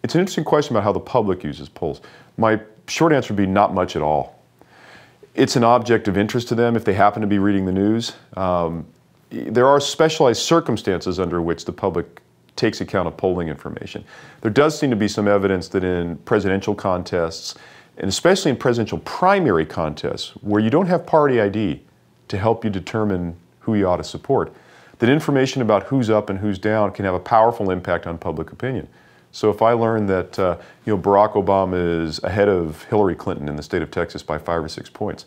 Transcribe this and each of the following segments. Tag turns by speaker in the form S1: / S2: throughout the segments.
S1: It's an interesting question about how the public uses polls. My short answer would be not much at all. It's an object of interest to them if they happen to be reading the news. There are specialized circumstances under which the public takes account of polling information. There does seem to be some evidence that in presidential contests, and especially in presidential primary contests, where you don't have party ID to help you determine who you ought to support, that information about who's up and who's down can have a powerful impact on public opinion. So if I learn that Barack Obama is ahead of Hillary Clinton in the state of Texas by 5 or 6 points,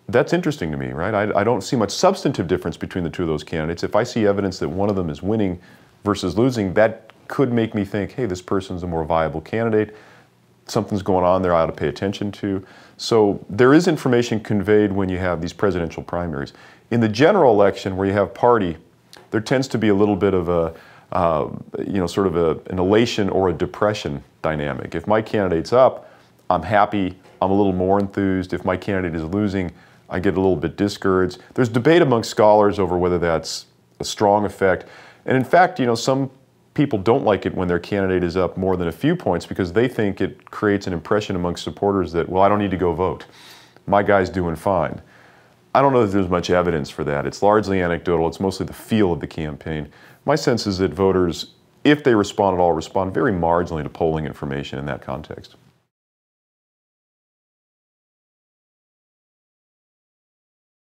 S1: that's interesting to me, right? I don't see much substantive difference between the two of those candidates. If I see evidence that one of them is winning versus losing, that could make me think, hey, this person's a more viable candidate. Something's going on there I ought to pay attention to. So there is information conveyed when you have these presidential primaries. In the general election, where you have party, there tends to be a little bit of a sort of an elation or a depression dynamic. If my candidate's up, I'm happy, I'm a little more enthused. If my candidate is losing, I get a little bit discouraged. There's debate among scholars over whether that's a strong effect. And in fact, some people don't like it when their candidate is up more than a few points because they think it creates an impression amongst supporters that, well, I don't need to go vote. My guy's doing fine. I don't know that there's much evidence for that. It's largely anecdotal. It's mostly the feel of the campaign. My sense is that voters, if they respond at all, respond very marginally to polling information in that context.